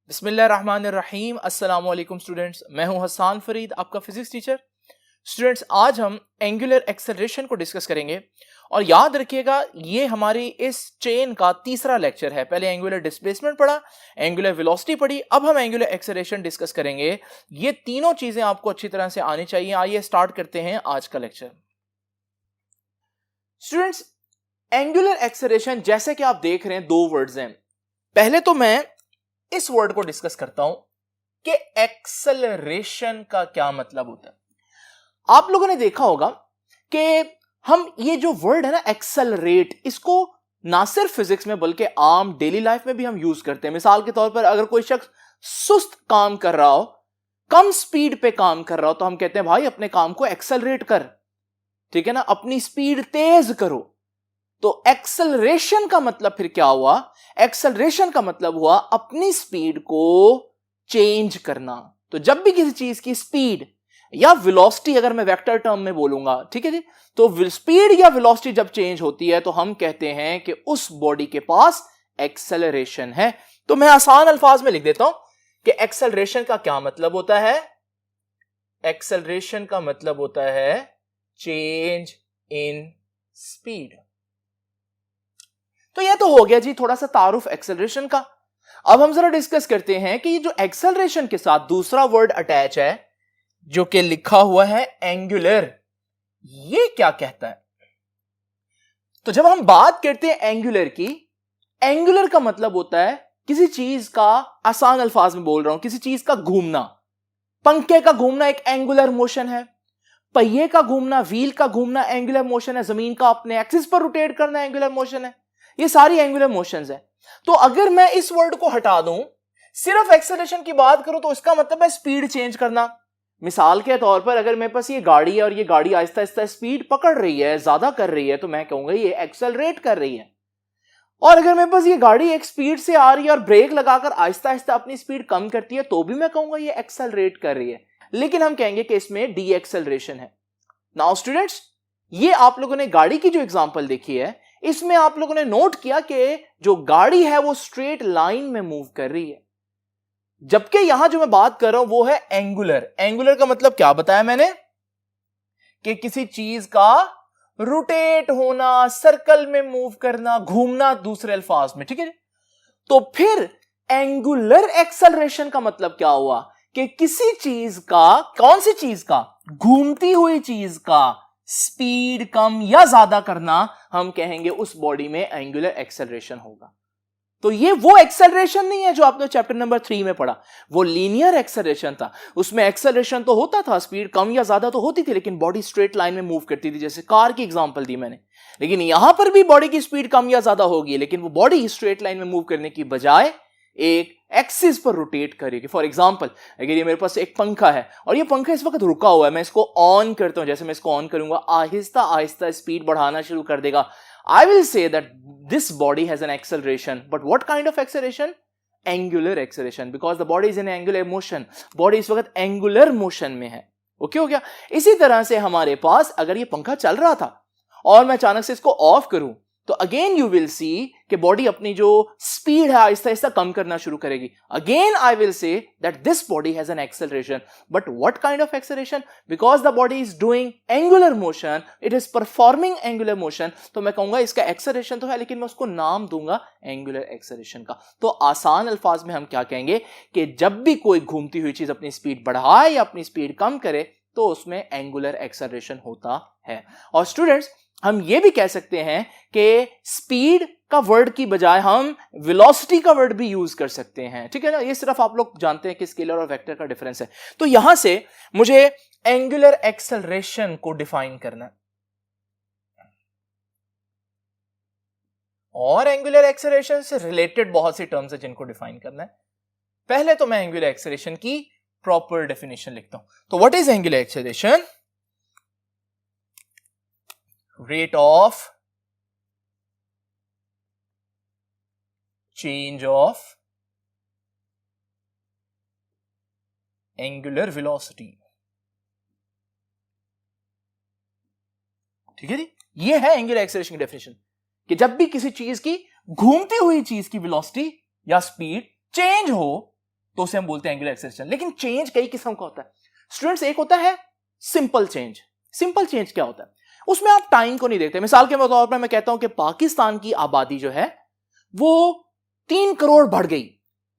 बिस्मिल्लाहिर्रहमानिर्रहीम। अस्सलाम वालेकुम स्टूडेंट्स, मैं हूं हसन फरीद, आपका फिजिक्स टीचर। स्टूडेंट्स, आज हम एंगुलर एक्सेलरेशन को डिस्कस करेंगे और याद रखिएगा ये हमारी इस चेन का तीसरा लेक्चर है। पहले एंगुलर डिस्प्लेसमेंट पढ़ा, एंगुलर वेलोसिटी पढ़ी, अब हम एंगुलर एक्सेलरेशन डिस्कस करेंगे। ये तीनों चीजें आपको अच्छी तरह से आनी चाहिए। आइए स्टार्ट करते हैं आज का लेक्चर। स्टूडेंट्स, एंगुलर एक्सेलरेशन जैसे कि आप देख रहे हैं दो वर्ड्स हैं। पहले तो मैं इस वर्ड को डिस्कस करता हूं कि एक्सेलरेशन का क्या मतलब होता है। आप लोगों ने देखा होगा कि हम ये जो वर्ड है ना एक्सेलरेट, इसको ना सिर्फ फिजिक्स में बल्कि आम डेली लाइफ में भी हम यूज करते हैं। मिसाल के तौर पर अगर कोई शख्स सुस्त काम कर रहा हो, कम स्पीड पे काम कर रहा हो, तो हम कहते हैं भाई अपने काम को एक्सेलरेट कर, ठीक है ना, अपनी स्पीड तेज करो। तो एक्सेलरेशन का मतलब फिर क्या हुआ? एक्सेलरेशन का मतलब हुआ अपनी स्पीड को चेंज करना। तो जब भी किसी चीज की स्पीड या वेलोसिटी, अगर मैं वेक्टर टर्म में बोलूंगा, ठीक है जी, तो स्पीड या वेलोसिटी जब चेंज होती है तो हम कहते हैं कि उस बॉडी के पास एक्सेलरेशन है। तो मैं आसान अल्फाज में लिख देता हूं कि एक्सेलरेशन का क्या मतलब होता है। एक्सेलरेशन का मतलब होता है चेंज इन स्पीड। तो यह तो हो गया जी थोड़ा सा तारुफ एक्सेलरेशन का। अब हम जरा डिस्कस करते हैं कि ये जो एक्सेलरेशन के साथ दूसरा वर्ड अटैच है जो कि लिखा हुआ है एंगुलर, ये क्या कहता है? तो जब हम बात करते हैं एंगुलर की, एंगुलर का मतलब होता है किसी चीज का, आसान अल्फाज में बोल रहा हूं, किसी चीज का घूमना। पंखे का घूमना एक एंगुलर मोशन है, पहिए का घूमना, व्हील का घूमना एंगुलर मोशन है, जमीन का अपने एक्सिस पर रोटेट करना एंगुलर मोशन है। ये सारी एंगुलर मोशंस है। तो अगर मैं इस वर्ड को हटा दूं, सिर्फ एक्सेलरेशन की बात करूं, तो इसका मतलब है स्पीड चेंज करना। मिसाल के तौर पर अगर मेरे पास ये गाड़ी है और ये गाड़ी आहिस्ता आहिस्ता स्पीड पकड़ रही है, ज्यादा कर रही है, तो मैं कहूंगा ये एक्सेलरेट कर रही है। और अगर मेरे पास ये गाड़ी एक स्पीड से आ रही है और ब्रेक लगाकर आहिस्ता आहिस्ता अपनी स्पीड कम करती है, तो भी मैं कहूंगा ये एक्सेलरेट कर रही है। लेकिन हम कहेंगे कि इसमें डी एक्सेलरेशन है। नाउ स्टूडेंट्स, ये आप लोगों ने गाड़ी की जो एग्जांपल देखी है, इसमें आप लोगों ने नोट किया कि जो गाड़ी है वो स्ट्रेट लाइन में मूव कर रही है, जबकि यहां जो मैं बात कर रहा हूं वो है एंगुलर। एंगुलर का मतलब क्या बताया मैंने? कि किसी चीज का रोटेट होना, सर्कल में मूव करना, घूमना, दूसरे अल्फाज में, ठीक है। तो फिर एंगुलर एक्सेलरेशन का मतलब क्या हुआ? कि किसी चीज का, कौन सी चीज का? घूमती हुई चीज का स्पीड कम या ज्यादा करना, हम कहेंगे उस बॉडी में एंगुलर एक्सेलरेशन होगा। तो ये वो एक्सेलरेशन नहीं है जो आपने चैप्टर नंबर 3 में पढ़ा, वो लीनियर एक्सेलरेशन था। उसमें एक्सेलरेशन तो होता था, स्पीड कम या ज्यादा तो होती थी, लेकिन बॉडी स्ट्रेट लाइन में मूव करती थी, जैसे कार की एग्जांपल दी मैंने। लेकिन यहां पर भी बॉडी की स्पीड कम या ज्यादा होगी, लेकिन वो बॉडी स्ट्रेट लाइन में मूव करने की बजाय एक एक्सिस पर रोटेट करेगी। फॉर एग्जांपल, अगर ये मेरे पास एक पंखा है और ये पंखा इस वक्त रुका हुआ है, मैं इसको ऑन करता हूं, जैसे मैं इसको ऑन करूंगा आहिस्ता आहिस्ता स्पीड बढ़ाना शुरू कर देगा। I will say that this body has an acceleration, but what kind of acceleration? Angular acceleration, because the body is in angular motion. Body इस वक्त angular motion में है। ओके हो गया? इसी तरह से हमारे पास अगर ये पंखा चल रहा था और मैं अचानक से इसको ऑफ करूं, तो अगेन यू विल सी कि बॉडी अपनी जो स्पीड है आहिस्ता आहिस्ता कम करना शुरू करेगी। Again I will say that this body has an acceleration, but what kind of acceleration? Because the body is doing angular motion, it is performing angular motion, तो मैं कहूंगा इसका एक्सेलरेशन तो है, लेकिन मैं उसको नाम दूंगा एंगुलर एक्सेलरेशन का। तो आसान अल्फाज में हम क्या कहेंगे कि जब भी कोई घूमती हुई चीज अपनी स्पीड बढ़ाए या अपनी स्पीड कम करे, तो उसमें एंगुलर एक्सेलरेशन होता है। और स्टूडेंट्स, हम ये भी कह सकते हैं कि स्पीड का वर्ड की बजाय हम वेलोसिटी का वर्ड भी यूज कर सकते हैं, ठीक है ना। ये सिर्फ आप लोग जानते हैं कि स्केलर और वेक्टर का डिफरेंस है। तो यहां से मुझे एंगुलर एक्सेलरेशन को डिफाइन करना है, और एंगुलर एक्सेलरेशन से रिलेटेड बहुत सी टर्म्स है जिनको डिफाइन करना है। पहले तो मैं एंगुलर एक्सेलरेशन की प्रॉपर डेफिनेशन लिखता हूं। तो what is angular acceleration? Rate of change of angular velocity, ठीक है जी। ये है एंगुलर एक्सेलरेशन की डेफिनेशन, कि जब भी किसी चीज की, घूमती हुई चीज की वेलोसिटी या स्पीड चेंज हो, तो उसे हम बोलते हैं एंगुलर एक्सेलरेशन। लेकिन चेंज कई किस्म का होता है स्टूडेंट्स। एक होता है सिंपल चेंज। सिंपल चेंज क्या होता है? उसमें आप टाइम को नहीं देखते। मिसाल के तौर पर मैं कहता हूं कि पाकिस्तान की आबादी जो है वो 3 करोड़ बढ़ गई,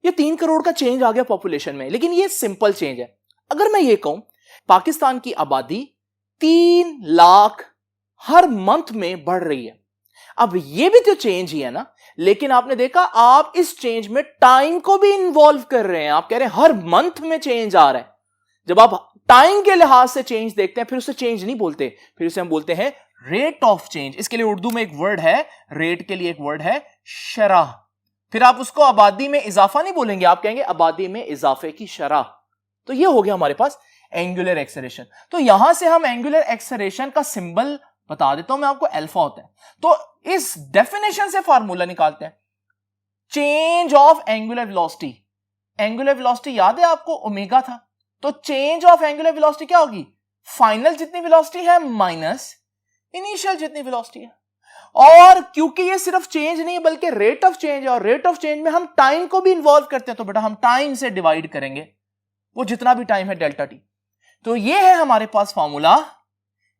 ये 3 करोड़ का चेंज आ गया पॉपुलेशन में, लेकिन ये सिंपल चेंज है। अगर मैं ये कहूं पाकिस्तान की आबादी 3 लाख हर मंथ में बढ़ रही है, अब ये भी तो चेंज ही है ना। लेकिन आपने देखा आप इस चेंज में टाइम को भी इन्वॉल्व कर रहे हैं। आप कह रहे हैं हर मंथ में चेंज आ रहा है। जब आप टाइम के लिहाज से चेंज देखते हैं फिर उसे चेंज नहीं बोलते, फिर उसे हम बोलते हैं रेट ऑफ चेंज। इसके लिए उर्दू में एक वर्ड है, रेट के लिए एक वर्ड है शरह। फिर आप उसको आबादी में इजाफा नहीं बोलेंगे, आप कहेंगे आबादी में इजाफे की शरह। तो ये हो गया हमारे पास एंगुलर एक्सेलरेशन। तो यहां से हम एंगुलर एक्सेलरेशन का सिंबल बता देता हूं मैं आपको, अल्फा होता है। तो इस डेफिनेशन से फार्मूला निकालते हैं, change of angular velocity. Angular velocity याद है आपको ओमेगा था, तो चेंज ऑफ एंगुलर वेलोसिटी क्या होगी? फाइनल जितनी वेलोसिटी है माइनस इनिशियल जितनी वेलोसिटी है। और क्योंकि ये सिर्फ चेंज नहीं बल्कि रेट ऑफ चेंज है, और रेट ऑफ चेंज में हम टाइम को भी इन्वॉल्व करते हैं, तो बेटा हम टाइम से डिवाइड करेंगे, वो जितना भी टाइम है डेल्टा टी। तो ये है हमारे पास फॉर्मूला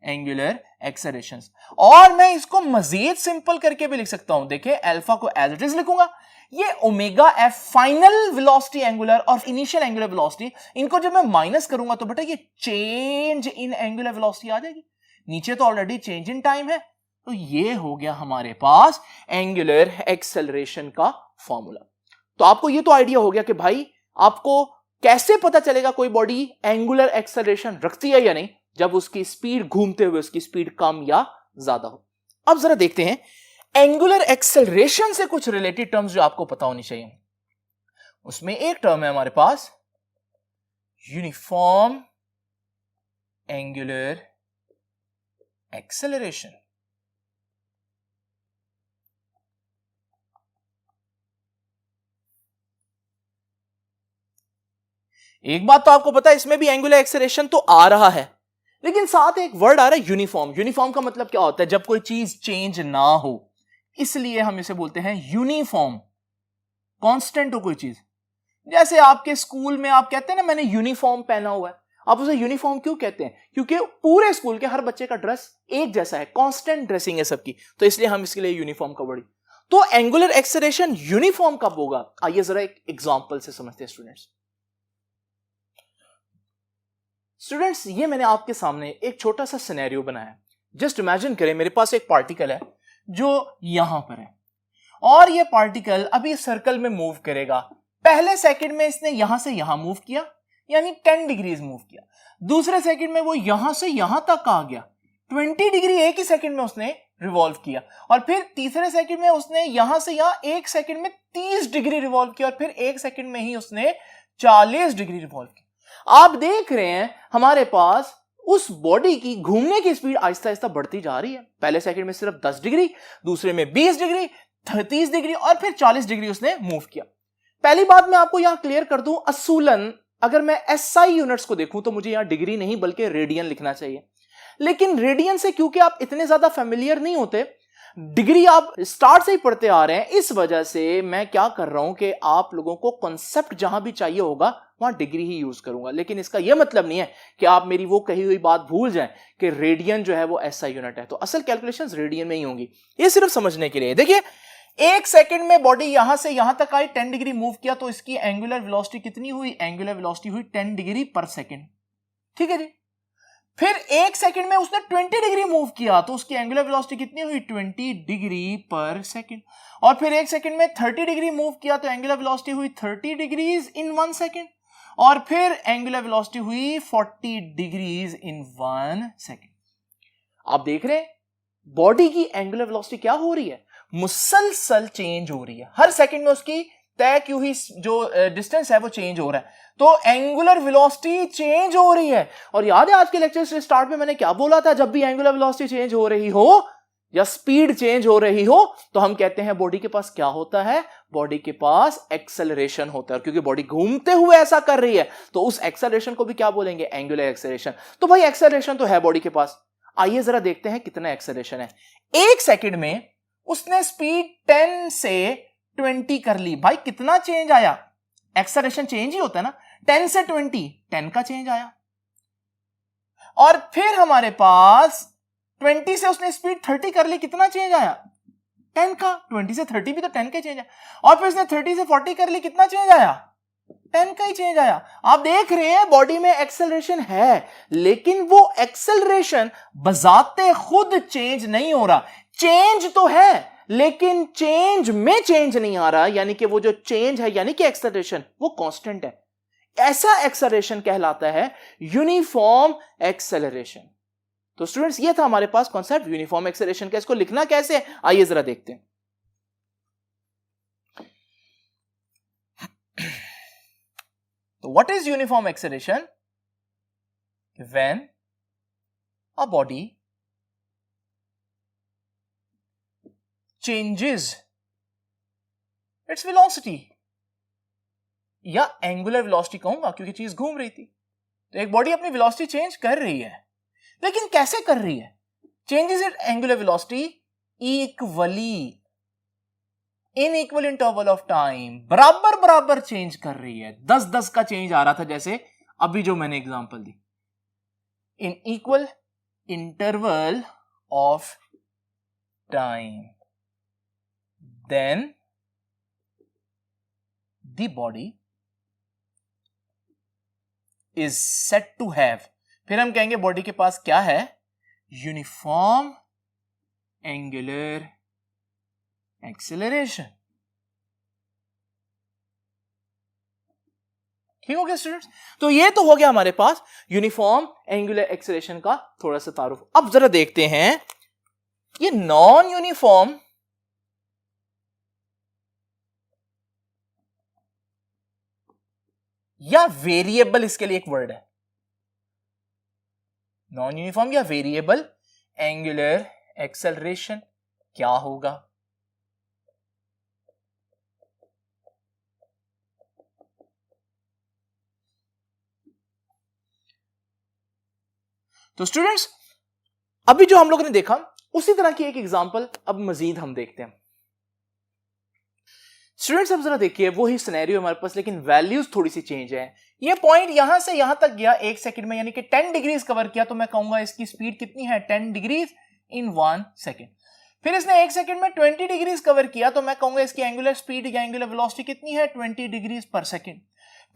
एंगुलर एक्सेलरेशन। और मैं इसको मजीद सिंपल करके भी लिख सकता हूं। देखिए अल्फा को एज इट इज लिखूंगा, ये omega F final velocity angular और इनिशियल एंगुलर वेलोसिटी, इनको जब मैं माइनस करूंगा तो बेटा ये चेंज इन एंगुलर वेलोसिटी आ जाएगी। नीचे तो ऑलरेडी चेंज इन टाइम है, तो ये हो गया हमारे पास एंगुलर एक्सेलरेशन का फॉर्मूला। तो आपको ये तो आइडिया हो गया कि भाई आपको कैसे पता चलेगा कोई बॉडी एंगुलर एक्सेलरेशन रखती है या नहीं, जब उसकी स्पीड घूमते हुए उसकी स्पीड कम या ज्यादा हो। अब जरा देखते हैं एंगुलर एक्सेलरेशन से कुछ रिलेटेड टर्म्स जो आपको पता होनी चाहिए। उसमें एक टर्म है हमारे पास यूनिफॉर्म एंगुलर एक्सेलरेशन। एक बात तो आपको पता है, इसमें भी एंगुलर एक्सेलरेशन तो आ रहा है, लेकिन साथ एक वर्ड आ रहा है यूनिफॉर्म। यूनिफॉर्म का मतलब क्या होता है? जब कोई चीज चेंज ना हो, इसलिए हम इसे बोलते हैं यूनिफॉर्म। कांस्टेंट हो कोई चीज, जैसे आपके स्कूल में आप कहते हैं ना मैंने यूनिफॉर्म पहना हुआ है, आप उसे यूनिफॉर्म क्यों कहते हैं? क्योंकि पूरे स्कूल के हर बच्चे का ड्रेस एक जैसा है, कांस्टेंट ड्रेसिंग है सबकी, तो इसलिए हम इसके लिए यूनिफॉर्म का वर्ड। तो एंगुलर एक्सेलरेशन यूनिफॉर्म कब होगा? आइए जरा एक एग्जांपल से समझते हैं स्टूडेंट्स। स्टूडेंट्स ये मैंने आपके सामने एक छोटा सा सिनेरियो बनाया। जस्ट इमेजिन करें मेरे पास एक पार्टिकल है जो यहां पर है, और ये पार्टिकल अभी सर्कल में मूव करेगा। पहले सेकंड में इसने यहां से यहां मूव किया, यानी 10 डिग्रीज मूव किया। दूसरे सेकंड में वो यहां से यहां तक आ गया, 20 डिग्री एक ही सेकंड में उसने रिवॉल्व किया। और फिर तीसरे सेकंड में उसने यहां से यहां एक सेकंड में 30 डिग्री रिवॉल्व किया, और फिर एक सेकंड में ही उसने 40 डिग्री रिवॉल्व किया। आप देख रहे हैं हमारे पास उस बॉडी की घूमने की स्पीड आहिस्ता आहिस्ता बढ़ती जा रही है। पहले सेकंड में सिर्फ 10 डिग्री, दूसरे में 20 डिग्री, 30 डिग्री, और फिर 40 डिग्री उसने मूव किया। पहली बात मैं आपको यहां क्लियर कर दूं, असूलन अगर मैं एसआई यूनिट्स को देखूं तो मुझे यहां डिग्री नहीं बल्कि रेडियन लिखना चाहिए। लेकिन रेडियन से क्योंकि आप इतने ज्यादा फेमिलियर नहीं होते, डिग्री आप स्टार्ट से ही पढ़ते आ रहे हैं, इस वजह से मैं क्या कर रहा हूं कि आप लोगों को कॉन्सेप्ट जहां भी चाहिए होगा वहां डिग्री ही यूज करूंगा। लेकिन इसका यह मतलब नहीं है कि आप मेरी वो कही हुई बात भूल जाएं कि रेडियन जो है वो एसआई यूनिट है। तो असल कैलकुलेशंस रेडियन में ही होंगी, ये सिर्फ समझने के लिए। देखिए एक सेकंड में बॉडी यहां से यहां तक आई, 10 डिग्री मूव किया, तो इसकी एंगुलर वेलोसिटी कितनी हुई? एंगुलर वेलोसिटी हुई 10 डिग्री पर सेकंड। ठीक है जी। फिर एक सेकंड में उसने 20 डिग्री मूव किया, तो उसकी एंगुलर वेलोसिटी कितनी हुई? 20 डिग्री पर सेकंड। और फिर एक सेकंड में 30 डिग्री मूव किया, तो एंगुलर वेलोसिटी हुई 30 डिग्रीज इन 1 सेकंड। और फिर एंगुलर वेलोसिटी हुई 40 डिग्रीज इन 1 सेकंड। आप देख रहे हैं बॉडी की एंगुलर वेलोसिटी क्या हो रही है? मुसलसल चेंज हो रही है। हर सेकंड में उसकी तय की हुई जो डिस्टेंस है वो चेंज हो रहा है। तो एंगुलर वेलोसिटी चेंज हो रही है। और याद है आज के लेक्चर से स्टार्ट में मैंने क्या बोला था? जब भी एंगुलर वेलोसिटी चेंज हो रही हो या स्पीड चेंज हो रही हो तो हम कहते हैं बॉडी के पास क्या होता है? बॉडी के पास एक्सेलरेशन होता है। क्योंकि बॉडी घूमते हुए ऐसा कर रही है तो उस एक्सेलरेशन को भी क्या बोलेंगे? Angular acceleration. तो भाई एक्सेलरेशन तो है बॉडी के पास। आइए जरा देखते हैं कितना एक्सेलरेशन है। एक सेकंड में उसने स्पीड 10 से 20 कर ली। भाई कितना चेंज आया? एक्सेलरेशन चेंज ही होता है ना। 10 से 20, 10 का चेंज आया। और फिर हमारे पास 20 से उसने स्पीड 30 कर ली, कितना चेंज आया? 10 का। 20 से 30 भी तो 10 का चेंज आया। और फिर उसने 30 से 40 कर ली, कितना चेंज आया? 10 का ही चेंज आया। आप देख रहे हैं बॉडी में एक्सेलरेशन है, लेकिन वो एक्सेलरेशन बजाते खुद चेंज नहीं हो रहा। चेंज तो है लेकिन चेंज में चेंज नहीं आ रहा, यानी कि वो जो चेंज है यानी कि एक्सेलरेशन वो कांस्टेंट है। ऐसा एक्सेलरेशन कहलाता है यूनिफॉर्म एक्सेलरेशन। तो स्टूडेंट्स ये था हमारे पास कॉन्सेप्ट यूनिफॉर्म एक्सेलरेशन का। इसको लिखना कैसे, आइए जरा देखते हैं। तो what is uniform acceleration? When a body changes its velocity, या एंगुलर वेलोसिटी कहूंगा क्योंकि चीज घूम रही थी। तो एक बॉडी अपनी वेलोसिटी चेंज कर रही है, लेकिन कैसे कर रही है? Changes it angular velocity equally in equal interval of time, बराबर बराबर चेंज कर रही है। 10-10 का चेंज आ रहा था जैसे अभी जो मैंने example the, in equal interval of time, then the body is said to have, फिर हम कहेंगे बॉडी के पास क्या है? Uniform angular acceleration. ठीक हो गया स्टूडेंट्स? तो ये तो हो गया हमारे पास यूनिफॉर्म एंगुलर एक्सेलरेशन का थोड़ा सा तारुफ। अब जरा देखते हैं ये नॉन यूनिफॉर्म या वेरिएबल, इसके लिए एक वर्ड है, नॉन यूनिफॉर्म या वेरिएबल एंगुलर एक्सेलरेशन क्या होगा? तो स्टूडेंट्स अभी जो हम लोगों ने देखा उसी तरह की एक एग्जांपल अब मजीद हम देखते हैं। स्टूडेंट्स अब जरा देखिए वही सिनेरियो हमारे पास, लेकिन वैल्यूज थोड़ी सी चेंज है। ये पॉइंट यहां से यहां तक गया 1 सेकंड में, यानी कि 10 डिग्रीज कवर किया, तो मैं कहूंगा इसकी स्पीड कितनी है? 10 डिग्रीज इन 1 सेकंड। फिर इसने 1 सेकंड में 20 डिग्रीज कवर किया, तो मैं कहूंगा इसकी एंगुलर स्पीड या एंगुलर वेलोसिटी कितनी है? 20 डिग्रीज पर सेकंड।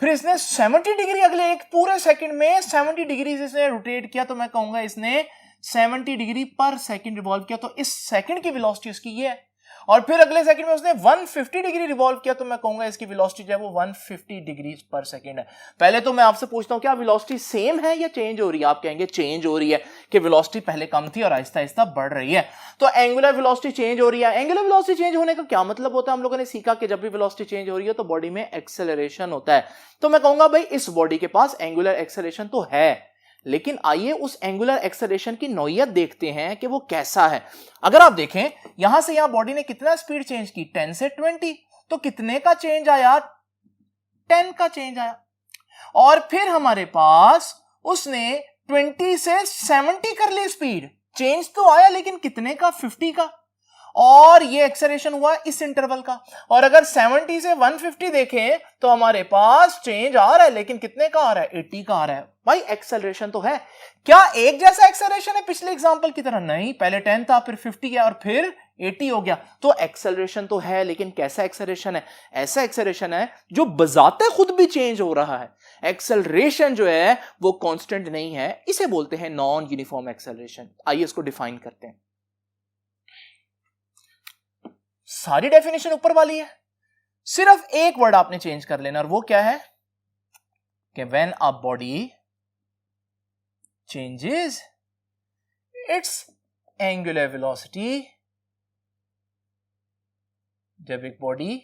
फिर इसने 70 डिग्री अगले एक पूरे सेकंड में 70 डिग्रीज इसने रोटेट किया, तो मैं कहूंगा इसने 70 डिग्री पर सेकंड रिवॉल्व किया, तो इस सेकंड की वेलोसिटी इसकी ये है। और फिर अगले सेकंड में उसने 150 डिग्री रिवॉल्व किया, तो मैं कहूंगा इसकी वेलोसिटी जो है वो 150 डिग्री पर सेकंड है। पहले तो मैं आपसे पूछता हूं क्या वेलोसिटी सेम है या चेंज हो रही है? आप कहेंगे चेंज हो रही है, कि वेलोसिटी पहले कम थी और आहिस्ता आहिस्ता बढ़ रही है। तो एंगुलर वेलोसिटी चेंज हो रही है। एंगुलर वेलोसिटी चेंज होने का क्या मतलब होता है? हम लोगों ने सीखा कि जब भी वेलोसिटी चेंज हो रही है तो बॉडी में एक्सेलरेशन होता है। तो मैं कहूंगा भाई इस बॉडी के पास एंगुलर एक्सेलरेशन तो है, लेकिन आइए उस एंगुलर एक्सेलरेशन की नौइयत देखते हैं कि वो कैसा है। अगर आप देखें यहां से यहां बॉडी ने कितना स्पीड चेंज की? 10 से 20, तो कितने का चेंज आया? 10 का चेंज आया। और फिर हमारे पास उसने 20 से 70 कर ली स्पीड, चेंज तो आया लेकिन कितने का? 50 का। और ये एक्सेलरेशन हुआ इस इंटरवल का। और अगर 70 से 150 देखें तो हमारे पास चेंज आ रहा है, लेकिन कितने का आ रहा है? 80 का आ रहा है। भाई एक्सेलरेशन तो है। क्या एक जैसा एक्सेलरेशन है पिछले एग्जांपल की तरह? नहीं, पहले 10 था, फिर 50 गया और फिर 80 हो गया। तो एक्सेलरेशन तो है, लेकिन कैसा एक्सेलरेशन है? ऐसा एक्सेलरेशन है जो बजाते खुद भी चेंज हो रहा है। एक्सेलरेशन जो है वो कांस्टेंट नहीं है, इसे बोलते हैं नॉन यूनिफॉर्म एक्सेलरेशन। आइए इसको डिफाइन करते हैं। सारी डेफिनेशन ऊपर वाली है, सिर्फ एक वर्ड आपने चेंज कर लेना, और वो क्या है? कि when a body changes it's angular velocity, जब एक बॉडी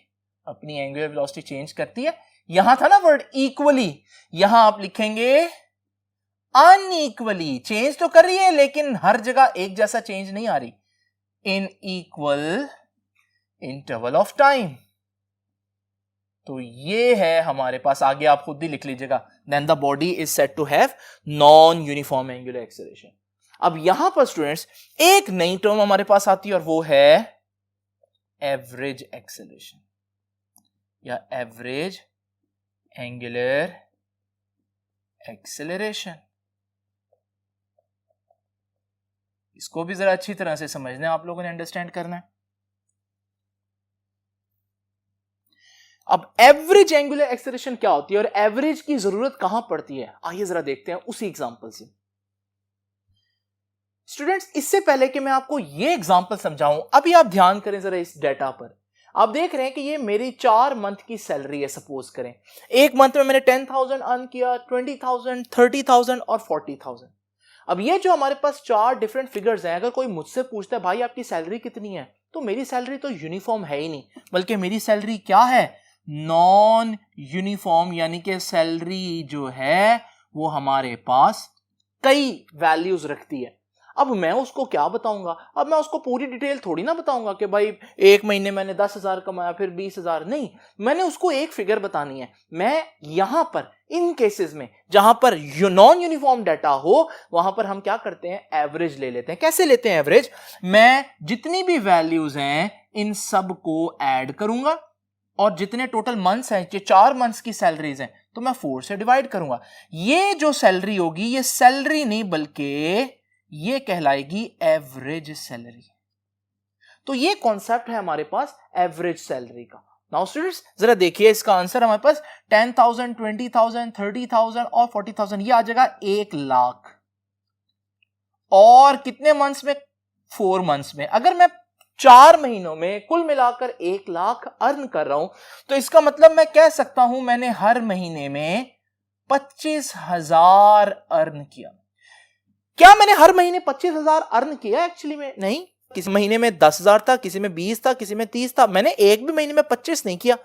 अपनी एंगुलर वेलोसिटी चेंज करती है, यहां था ना वर्ड इक्वली, यहां आप लिखेंगे अनइक्वली। चेंज तो कर रही है लेकिन हर जगह एक जैसा चेंज नहीं आ रही। In equal interval of time. तो ये है हमारे पास, आगे आप खुद ही लिख लीजिएगा। Then the body is said to have non uniform angular acceleration. अब यहां पर स्टूडेंट्स एक नई टर्म हमारे पास आती है और वो है एवरेज एक्सेलरेशन या एवरेज एंगुलर एक्सेलरेशन। इसको भी जरा अच्छी तरह से समझना है, आप लोगों ने अंडरस्टैंड करना है। अब एवरेज एंगुलर एक्सेलरेशन क्या होती है और एवरेज की जरूरत कहां पड़ती है, आइए जरा देखते हैं उसी एग्जांपल से। स्टूडेंट्स, इससे पहले कि मैं आपको यह एग्जांपल समझाऊं, अभी आप ध्यान करें जरा इस डाटा पर। आप देख रहे हैं कि ये मेरी 4 मंथ की सैलरी है, सपोज करें। एक मंथ में मैंने 10,000 अर्न किया, 20,000, 30,000 और 40,000। अब ये जो हमारे पास 4 डिफरेंट फिगर्स हैं, अगर कोई मुझसे पूछता है भाई आपकी सैलरी कितनी है, तो मेरी सैलरी तो यूनिफॉर्म है ही नहीं, बल्कि मेरी सैलरी क्या है, नॉन यूनिफॉर्म, यानी कि सैलरी जो है वो हमारे पास कई वैल्यूज रखती है। अब मैं उसको क्या बताऊंगा, अब मैं उसको पूरी डिटेल थोड़ी ना बताऊंगा कि भाई एक महीने मैंने 10,000 कमाया फिर 20,000, नहीं, मैंने उसको एक फिगर बतानी है। मैं यहां पर इन केसेस में जहां पर नॉन यूनिफॉर्म डाटा हो, वहां पर हम क्या करते हैं, एवरेज ले लेते हैं। कैसे लेते हैं एवरेज, मैं जितनी भी वैल्यूज हैं इन सब को ऐड करूंगा और जितने टोटल मंथ्स हैं, जो 4 मंथ्स की सैलरीज हैं, तो मैं 4 से डिवाइड करूंगा। ये जो सैलरी होगी ये सैलरी नहीं बल्कि ये कहलाएगी एवरेज सैलरी। तो ये कॉन्सेप्ट है हमारे पास एवरेज सैलरी का। नाउ स्टूडेंट्स जरा देखिए इसका आंसर हमारे पास 10,000, 20,000, 30,000 और 40,000, ये आ जाएगा 1 लाख। और कितने मंथ्स में, 4 मंथ्स में। अगर मैं 4 महीनों में कुल मिलाकर 1 लाख अर्न कर रहा हूं, तो इसका मतलब मैं कह सकता हूं मैंने हर महीने में 25,000 अर्न किया। क्या मैंने हर महीने 25,000 अर्न किया? एक्चुअली में नहीं, किसी महीने में 10,000 था, किसी में 20 था, किसी में 30 था। मैंने एक भी महीने में 25 नहीं किया।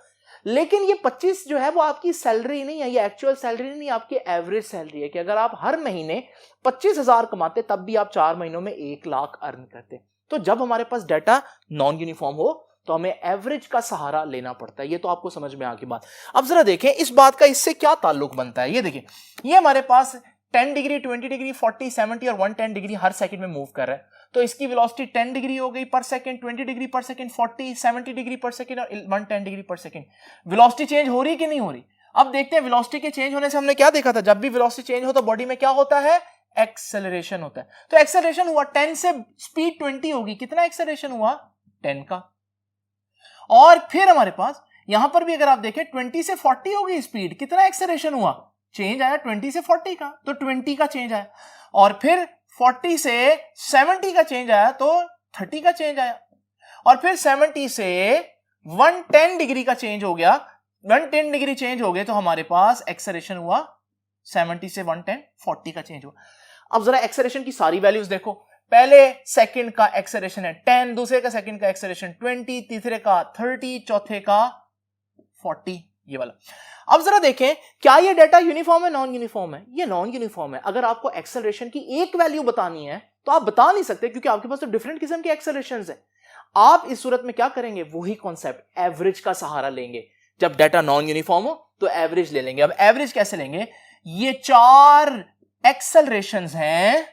लेकिन ये 25 जो है वो आपकी सैलरी नहीं है, ये एक्चुअल सैलरी नहीं, आपकी एवरेज सैलरी है। कि अगर आप हर महीने 25,000 कमाते तब भी आप 4 महीनों में 1 लाख अर्न करते। तो जब हमारे पास डाटा नॉन यूनिफॉर्म हो तो हमें एवरेज का सहारा लेना पड़ता है। ये तो आपको समझ में आ गई बात। अब जरा देखें इस बात का इससे क्या ताल्लुक बनता है। ये देखिए, ये हमारे पास 10 डिग्री, 20 डिग्री, 40, 70 और 110 डिग्री हर सेकंड में मूव कर रहा है। तो इसकी वेलोसिटी 10 डिग्री हो गई पर सेकंड, 20 डिग्री पर सेकंड, 40, 70 डिग्री पर सेकंड और 110 डिग्री पर सेकंड। वेलोसिटी चेंज हो रही कि नहीं हो रही? अब देखते हैं वेलोसिटी के चेंज होने से हमने क्या देखा था, जब भी वेलोसिटी चेंज हो तो बॉडी में क्या होता है, एक्सेलरेशन होता है। तो एक्सेलरेशन हुआ 10 से स्पीड 20 होगी, कितना एक्सेलरेशन हुआ, 10 का। और फिर हमारे पास यहां पर भी अगर आप देखें 20 से 40 होगी स्पीड, कितना एक्सेलरेशन हुआ, चेंज आया 20 से 40 का, तो 20 का चेंज आया। और फिर 40 से 70 का चेंज आया तो 30 का चेंज आया। और फिर 70 से 110 डिग्री का चेंज हो गया, 110 डिग्री चेंज हो गए तो हमारे पास एक्सेलरेशन हुआ 70 से 110, 40 का चेंज हुआ। अब जरा एक्सेलरेशन की सारी वैल्यूज देखो। पहले सेकंड का एक्सेलरेशन है 10, दूसरे का सेकंड का एक्सेलरेशन 20, तीसरे का 30, चौथे का 40, ये वाला। अब जरा देखें क्या ये डाटा यूनिफॉर्म है, नॉन यूनिफॉर्म है? ये नॉन यूनिफॉर्म है। अगर आपको एक्सेलरेशन की एक वैल्यू बतानी है तो आप बता नहीं सकते, क्योंकि आपके पास तो डिफरेंट किस्म के एक्सेलरेशंस हैं। आप इस सूरत में क्या करेंगे, वही कॉन्सेप्ट एवरेज का सहारा लेंगे। जब डाटा नॉन यूनिफॉर्म हो तो एवरेज ले लेंगे। अब एवरेज कैसे लेंगे, ये 4 एक्सेलरेशंस हैं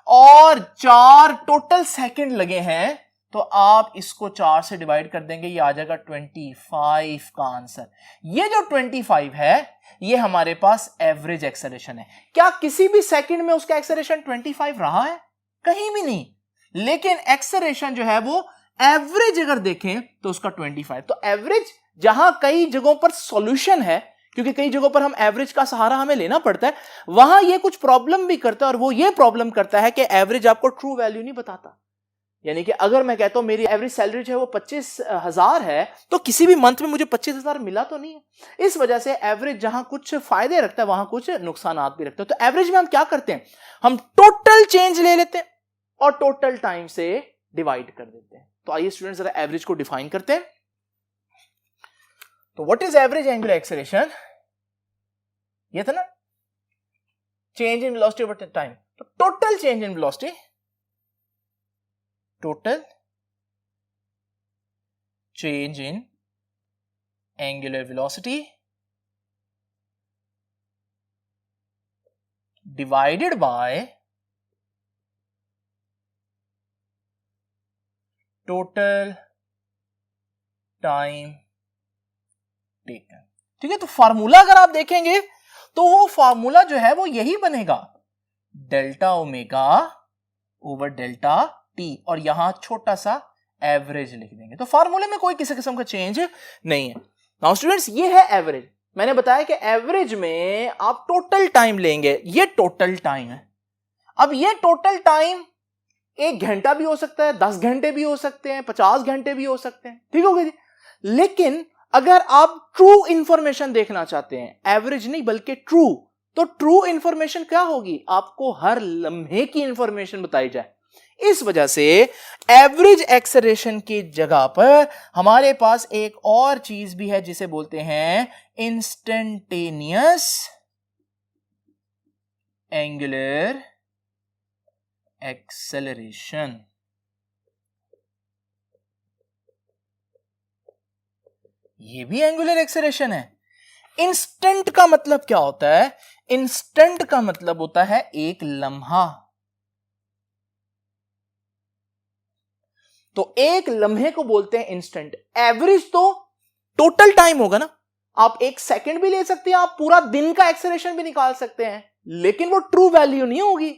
और 4 टोटल सेकंड लगे हैं, तो आप इसको 4 से डिवाइड कर देंगे, ये आ जाएगा 25 का आंसर। ये जो 25 है ये हमारे पास एवरेज एक्सेलरेशन है। क्या किसी भी सेकंड में उसका एक्सेलरेशन 25 रहा है? कहीं भी नहीं। लेकिन एक्सेलरेशन जो है वो एवरेज अगर देखें तो उसका 25। तो एवरेज जहां कई जगहों पर सॉल्यूशन है, क्योंकि कई जगहों पर हम एवरेज का सहारा हमें लेना पड़ता है, वहां ये कुछ प्रॉब्लम भी करता है। और वो ये प्रॉब्लम करता है कि एवरेज आपको ट्रू वैल्यू नहीं बताता। यानी कि अगर मैं कहता हूं मेरी एवरेज सैलरी जो है वो 25,000 है, तो किसी भी मंथ में मुझे 25,000 मिला तो नहीं है। इस वजह से एवरेज जहां कुछ फायदे रखता है वहां कुछ नुकसान भी रखता है। तो एवरेज में हम क्या करते हैं, हम टोटल चेंज ले लेते हैं और टोटल टाइम से डिवाइड कर देते हैं। तो आइए स्टूडेंट्स जरा एवरेज को डिफाइन करते हैं। तो what is average angular acceleration? ये था ना, change in velocity over time. तो total change in velocity, total change in angular velocity divided by total time taken। ठीक है, तो फार्मूला अगर आप देखेंगे तो वो फार्मूला जो है वो यही बनेगा, delta omega over delta T, और यहां छोटा सा एवरेज लिख देंगे। तो फार्मूले में कोई किसी किस्म का चेंज नहीं है। नाउ स्टूडेंट्स, ये है एवरेज। मैंने बताया कि एवरेज में आप टोटल टाइम लेंगे, ये टोटल टाइम है। अब ये टोटल टाइम 1 घंटा भी हो सकता है, 10 घंटे भी हो सकते हैं, 50 घंटे भी हो सकते हैं, ठीक हो गया जी। लेकिन अगर आप ट्रू इंफॉर्मेशन देखना चाहते हैं, एवरेज नहीं बल्कि ट्रू, तो ट्रू इंफॉर्मेशन क्या होगी, आपको हर लम्हे की इंफॉर्मेशन बताई जाए। इस वजह से एवरेज एक्सेलरेशन की जगह पर हमारे पास एक और चीज भी है जिसे बोलते हैं इंस्टेंटेनियस एंगुलर एक्सेलरेशन। ये भी एंगुलर एक्सेलरेशन है। इंस्टेंट का मतलब क्या होता है, इंस्टेंट का मतलब होता है एक लम्हा। तो एक लम्हे को बोलते हैं इंस्टेंट। एवरेज तो टोटल टाइम होगा ना, आप 1 सेकंड भी ले सकते हैं, आप पूरा दिन का एक्सेलरेशन भी निकाल सकते हैं, लेकिन वो ट्रू वैल्यू नहीं होगी।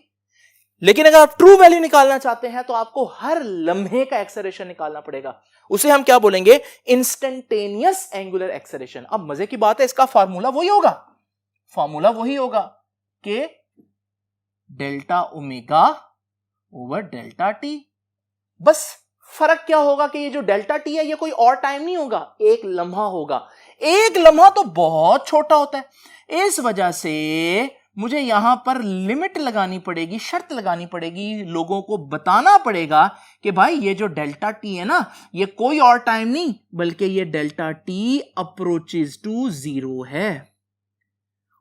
लेकिन अगर आप ट्रू वैल्यू निकालना चाहते हैं तो आपको हर लम्हे का एक्सेलरेशन निकालना पड़ेगा, उसे हम क्या बोलेंगे, इंस्टेंटेनियस एंगुलर एक्सेलरेशन। अब मजे की बात है, इसका फार्मूला वही होगा, फार्मूला वही होगा कि delta omega over delta T. बस फर्क क्या होगा कि ये जो डेल्टा टी है ये कोई और टाइम नहीं होगा, एक लम्हा होगा। एक लम्हा तो बहुत छोटा होता है, इस वजह से मुझे यहां पर लिमिट लगानी पड़ेगी, शर्त लगानी पड़ेगी, लोगों को बताना पड़ेगा कि भाई ये जो डेल्टा टी है ना, ये कोई और टाइम नहीं बल्कि ये डेल्टा टी अप्रोचेस टू 0 है।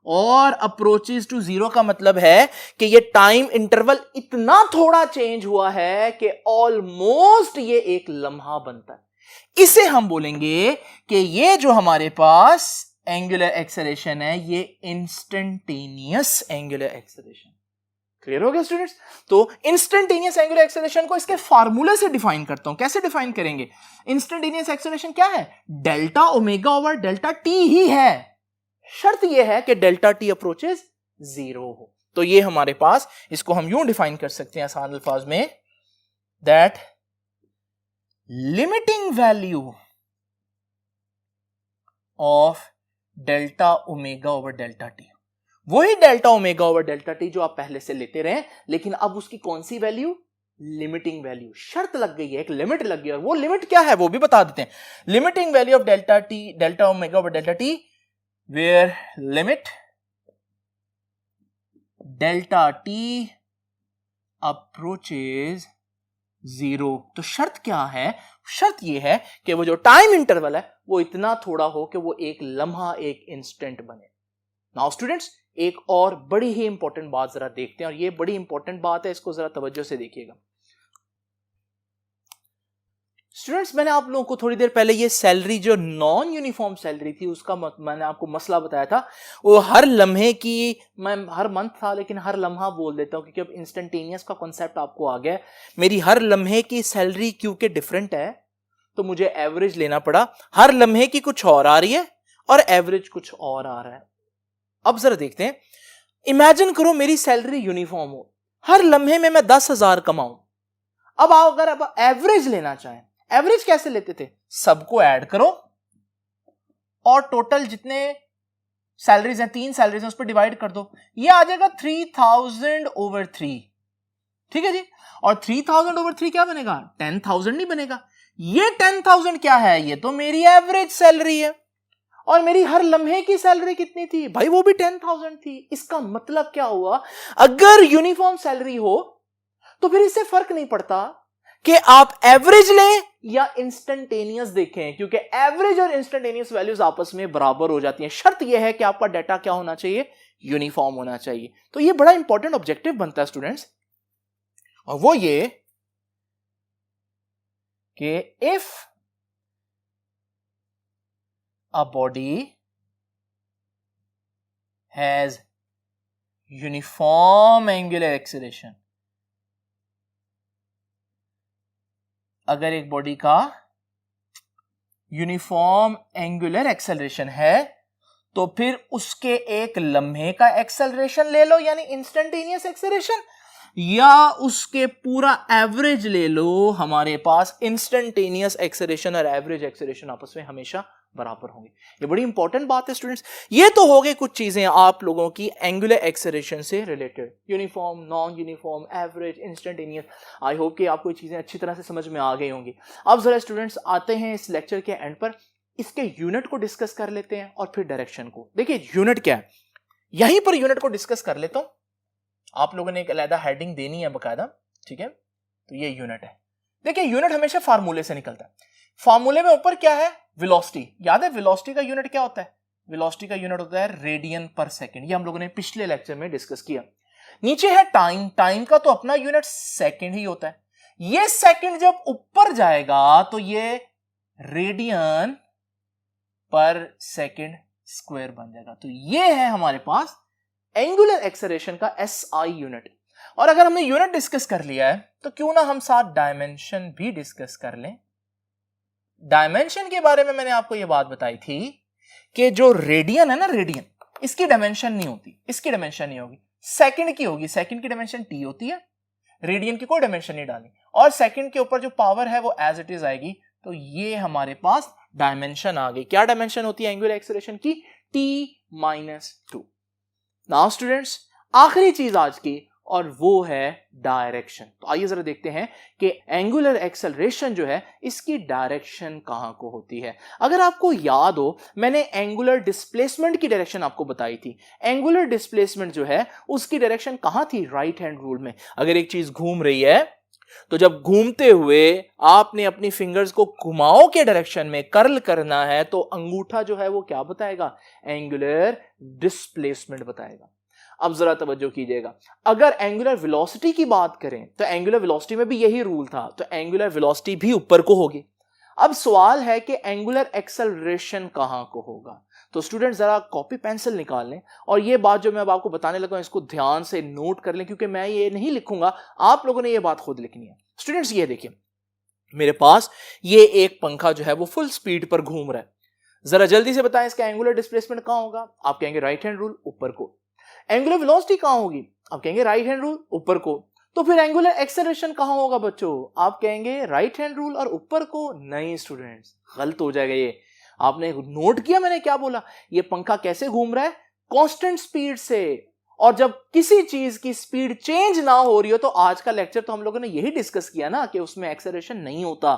और अप्रोचेस टू 0 का मतलब है कि ये टाइम इंटरवल इतना थोड़ा चेंज हुआ है कि ऑलमोस्ट ये एक लम्हा बनता है। इसे हम बोलेंगे कि ये जो हमारे पास एंगुलर एक्सेलरेशन है ये इंस्टेंटेनियस एंगुलर एक्सेलरेशन। क्लियर हो गया स्टूडेंट्स? तो इंस्टेंटेनियस एंगुलर एक्सेलरेशन को इसके फार्मूले से डिफाइन करता हूं। कैसे डिफाइन करेंगे? इंस्टेंटेनियस एक्सेलरेशन क्या है? Delta omega over delta T ही है। शर्त यह है कि डेल्टा टी अप्रोचेस 0 हो। तो ये हमारे पास, इसको हम यूं डिफाइन कर सकते हैं आसान अल्फाज में, that limiting value of delta omega over delta T, वही delta omega over delta T जो आप पहले से लेते रहे, लेकिन अब उसकी कौन सी वैल्यू? Limiting value. शर्त लग गई है, एक लिमिट लग गई, और वो लिमिट क्या है वो भी बता देते हैं। Limiting value of delta T, delta omega over delta T, where limit delta t approaches 0। तो शर्त क्या है? शर्त यह है कि वो जो टाइम इंटरवल है वो इतना थोड़ा हो कि वो एक लम्हा, एक इंस्टेंट बने। नाउ स्टूडेंट्स, एक और बड़ी ही इंपॉर्टेंट बात जरा देखते हैं, और ये बड़ी इंपॉर्टेंट बात है, इसको जरा तवज्जो से देखिएगा। स्टूडेंट्स, मैंने आप लोगों को थोड़ी देर पहले ये सैलरी जो नॉन यूनिफॉर्म सैलरी थी उसका मैंने आपको मसला बताया था। वो हर लम्हे की, मैं हर मंथ था लेकिन हर लम्हा बोल देता हूं क्योंकि अब इंस्टेंटेनियस का कॉन्सेप्ट आपको आ गया है। मेरी हर लम्हे की सैलरी क्योंकि डिफरेंट है तो मुझे एवरेज लेना पड़ा। हर लम्हे की कुछ और आ रही है और एवरेज कुछ और आ रहा है। अब जरा देखते हैं, इमेजिन करो मेरी सैलरी यूनिफॉर्म हो, हर लम्हे में मैं 10,000 कमाऊं। अब आप अगर अब एवरेज लेना चाहें, एवरेज कैसे लेते थे? सबको ऐड करो और टोटल जितने सैलरीज हैं, 3 सैलरीज हैं, उस पर डिवाइड कर दो, ये आ जाएगा 3000 ओवर 3। ठीक है जी। और 3000 ओवर 3 क्या बनेगा? 10,000 नहीं बनेगा। ये 10,000 क्या है? ये तो मेरी एवरेज सैलरी है। और मेरी हर लम्हे की सैलरी कितनी थी भाई? वो भी 10,000 थी। इसका मतलब क्या हुआ? अगर यूनिफॉर्म सैलरी हो तो फिर इससे फर्क नहीं पड़ता कि आप एवरेज लें या इंस्टेंटेनियस देखें, क्योंकि एवरेज और इंस्टेंटेनियस वैल्यूज आपस में बराबर हो जाती हैं। शर्त यह है कि आपका डाटा क्या होना चाहिए? यूनिफॉर्म होना चाहिए। तो यह बड़ा इंपॉर्टेंट ऑब्जेक्टिव बनता है स्टूडेंट्स, और वो ये कि if a body has uniform angular acceleration, अगर एक बॉडी का यूनिफॉर्म एंगुलर एक्सेलरेशन है तो फिर उसके एक लम्हे का एक्सेलरेशन ले लो यानी इंस्टेंटेनियस एक्सेलरेशन, या उसके पूरा एवरेज ले लो, हमारे पास इंस्टेंटेनियस एक्सेलरेशन और एवरेज एक्सेलरेशन आपस में हमेशा बराबर होंगे। ये बड़ी इंपॉर्टेंट बात है स्टूडेंट्स। ये तो हो गई कुछ चीजें आप लोगों की एंगुलर एक्सेलरेशन से related, uniform, non uniform, average, instantaneous. I hope कि आपको ये चीजें अच्छी तरह से समझ में आ गई होंगी। अब जरा स्टूडेंट्स आते हैं इस लेक्चर के एंड पर, इसके यूनिट को डिस्कस कर लेते हैं और फिर डायरेक्शन को। देखिए यूनिट क्या है, यहीं पर यूनिट को डिस्कस कर लेता हूं। आप लोगों ने एक अलग हेडिंग देनी है बकायदा, ठीक है। तो ये यूनिट है। देखिए यूनिट हमेशा फार्मूले से निकलता है। फार्मूले में ऊपर क्या है, वेलोसिटी। याद है वेलोसिटी का यूनिट क्या होता है? वेलोसिटी का यूनिट होता है रेडियन पर सेकंड। ये हम लोगों ने पिछले लेक्चर में डिस्कस किया। नीचे है टाइम। टाइम का तो अपना यूनिट सेकंड ही होता है। ये सेकंड जब ऊपर जाएगा तो ये रेडियन पर सेकंड स्क्वायर बन जाएगा। तो ये है हमारे पास एंगुलर एक्सेलरेशन का एसआई यूनिट। और अगर हमने यूनिट डिस्कस कर लिया है तो क्यों ना हम साथ डायमेंशन भी डिस्कस कर लें। डायमेंशन के बारे में मैंने आपको यह बात बताई थी कि जो रेडियन है ना, रेडियन, इसकी डायमेंशन नहीं होती, इसकी डायमेंशन नहीं होगी, सेकंड की होगी। सेकंड की डायमेंशन टी होती है, रेडियन की कोई डायमेंशन नहीं डाली, और सेकंड के ऊपर जो पावर है वो एज इट इज आएगी। तो ये हमारे पास डायमेंशन आ गई। क्या डायमेंशन होती है एंगुलर एक्सेलरेशन की? T-2। नाउ स्टूडेंट्स आखिरी चीज आज की, और वो है डायरेक्शन। तो आइए जरा देखते हैं कि एंगुलर एक्सेलरेशन जो है इसकी डायरेक्शन कहां को होती है। अगर आपको याद हो, मैंने एंगुलर डिस्प्लेसमेंट की डायरेक्शन आपको बताई थी। एंगुलर डिस्प्लेसमेंट जो है उसकी डायरेक्शन कहां थी? राइट हैंड रूल में। अगर एक चीज घूम रही है तो जब घूमते हुए आपने अपनी फिंगर्स को घुमाओ के डायरेक्शन में कर्ल करना है तो अंगूठा जो है वो क्या बताएगा? एंगुलर डिस्प्लेसमेंट बताएगा। अब जरा तवज्जो कीजिएगा, अगर एंगुलर वेलोसिटी की बात करें तो एंगुलर वेलोसिटी में भी यही रूल था, तो एंगुलर वेलोसिटी भी ऊपर को होगी। अब सवाल है कि एंगुलर एक्सेलरेशन कहां को होगा। तो स्टूडेंट जरा कॉपी पेंसिल निकाल लें, और ये बात जो मैं अब आपको बताने लगा इसको ध्यान से नोट कर लें, क्योंकि मैं ये नहीं लिखूंगा, आप लोगों ने ये बात खुद लिखनी है। स्टूडेंट्स ये देखिए, मेरे पास ये एक पंखा जो है वो फुल स्पीड पर घूम रहा है। जरा जल्दी से बताएं इसका एंगुलर डिस्प्लेसमेंट कहां होगा? आप कहेंगे राइट हैंड रूल, ऊपर को। एंगुलर वेलोसिटी कहां होगी? आप कहेंगे राइट हैंड रूल, ऊपर को। तो फिर एंगुलर एक्सेलरेशन कहां होगा बच्चों? आप कहेंगे राइट हैंड रूल और ऊपर को। नहीं स्टूडेंट्स, गलत हो जाएगा ये। आपने नोट किया मैंने क्या बोला? ये पंखा कैसे घूम रहा है? कांस्टेंट स्पीड से। और जब किसी चीज की स्पीड चेंज ना हो रही हो, तो आज का लेक्चर तो हम लोगों ने यही डिस्कस किया ना कि उसमें एक्सेलरेशन नहीं होता।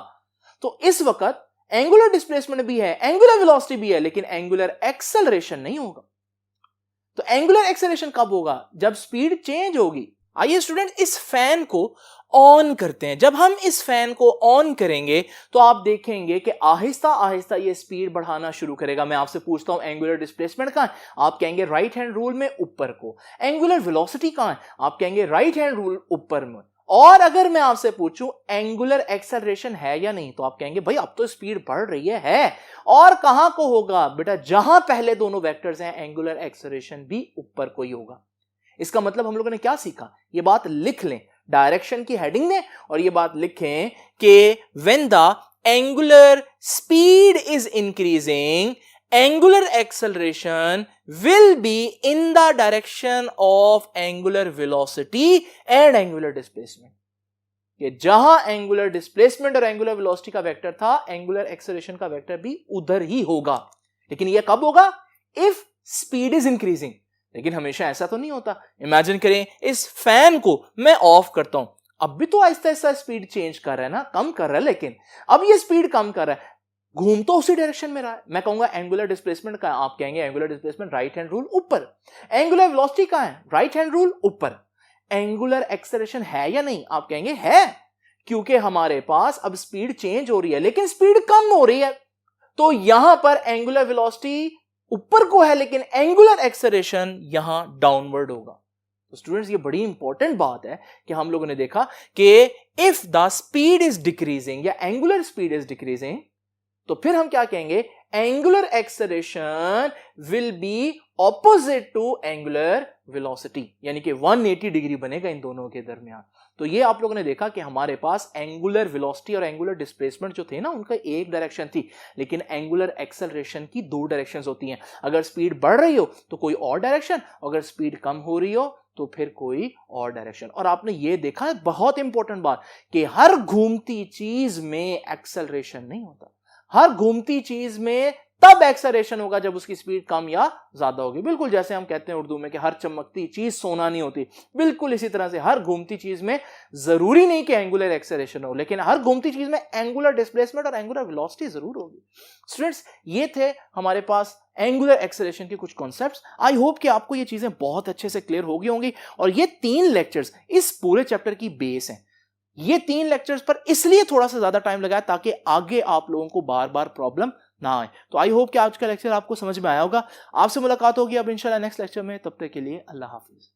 तो इस वक्त एंगुलर डिस्प्लेसमेंट भी है, एंगुलर वेलोसिटी भी है, लेकिन एंगुलर एक्सेलरेशन नहीं होगा। तो एंगुलर एक्सेलरेशन कब होगा? जब स्पीड चेंज होगी। आइए स्टूडेंट इस फैन को ऑन करते हैं। जब हम इस फैन को ऑन करेंगे तो आप देखेंगे कि आहिस्ता आहिस्ता ये स्पीड बढ़ाना शुरू करेगा। मैं आपसे पूछता हूं एंगुलर डिस्प्लेसमेंट कहां है? आप कहेंगे राइट हैंड रूल में, ऊपर को। एंगुलर वेलोसिटी कहां है? आप कहेंगे राइट हैंड रूल, ऊपर में। और अगर मैं आपसे पूछूं एंगुलर एक्सेलरेशन है या नहीं, तो आप कहेंगे भाई अब तो स्पीड बढ़ रही है। और कहां को होगा? बेटा जहां पहले दोनों वेक्टर्स हैं एंगुलर एक्सेलरेशन भी ऊपर को ही होगा। इसका मतलब हम लोगों ने क्या सीखा? ये बात लिख लें डायरेक्शन की हेडिंग में, और ये बात लिखें कि when the angular speed is increasing, angular acceleration will be in the direction of angular velocity and angular displacement. कि जहां एंगुलर डिस्प्लेसमेंट और एंगुलर वेलोसिटी का वेक्टर था, एंगुलर एक्सेलरेशन का वेक्टर भी उधर ही होगा। लेकिन यह कब होगा? If speed is increasing. लेकिन हमेशा ऐसा तो नहीं होता। इमेजिन करें इस फैन को मैं ऑफ करता हूं, अब भी तो आहिस्ता आहिस्ता स्पीड चेंज कर रहा है ना, कम कर रहा है, लेकिन अब ये स्पीड कम कर रहा है, घूम तो उसी डायरेक्शन में रहा है। मैं कहूंगा एंगुलर डिस्प्लेसमेंट का, आप कहेंगे angular displacement right hand rule, ऊपर। एंगुलर वेलोसिटी कहां है? राइट हैंड रूल, ऊपर। एंगुलर एक्सेलरेशन है या नहीं? आप कहेंगे है, क्योंकि हमारे पास अब स्पीड चेंज हो रही है लेकिन स्पीड कम हो रही है। तो यहां पर एंगुलर वेलोसिटी ऊपर को है, लेकिन एंगुलर एक्सेलरेशन यहां डाउनवर्ड होगा। तो स्टूडेंट्स ये बड़ी इंपॉर्टेंट बात है कि हम लोगों ने देखा कि if the speed is decreasing या एंगुलर स्पीड इज डिक्रीजिंग, तो फिर हम क्या कहेंगे? Angular acceleration will be opposite to angular velocity, यानी कि 180 डिग्री बनेगा इन दोनों के दरमियान। तो ये आप लोगों ने देखा कि हमारे पास एंगुलर वेलोसिटी और एंगुलर डिस्प्लेसमेंट जो थे ना, उनका एक डायरेक्शन थी, लेकिन एंगुलर एक्सेलरेशन की दो डायरेक्शंस होती हैं। अगर स्पीड बढ़ रही हो तो कोई और डायरेक्शन, अगर स्पीड कम हो रही हो तो फिर कोई और डायरेक्शन। और आपने ये देखा है, बहुत इंपॉर्टेंट बात, कि हर घूमती चीज में एक्सेलरेशन नहीं होता। हर घूमती चीज में तब एक्सेलरेशन होगा जब उसकी स्पीड कम या ज्यादा होगी। बिल्कुल जैसे हम कहते हैं उर्दू में कि हर चमकती चीज सोना नहीं होती, बिल्कुल इसी तरह से हर घूमती चीज में जरूरी नहीं कि एंगुलर एक्सेलरेशन हो, लेकिन हर घूमती चीज में एंगुलर डिस्प्लेसमेंट और एंगुलर वेलोसिटी जरूर होगी। स्टूडेंट्स, ये थे हमारे पास एंगुलर एक्सेलरेशन के कुछ कॉन्सेप्ट्स। आई होप कि आपको ये चीजें बहुत अच्छे से क्लियर हो गई होंगी, और ये 3 लेक्चर्स इस पूरे चैप्टर की बेस हैं। ये 3 लेक्चर्स पर इसलिए थोड़ा सा ज्यादा टाइम लगाया ताकि आगे आप लोगों को बार बार प्रॉब्लम ना आए। तो आई होप कि आज का लेक्चर आपको समझ में आया होगा। आपसे मुलाकात होगी अब इंशाल्लाह नेक्स्ट लेक्चर में। तब तक के लिए अल्लाह हाफिज।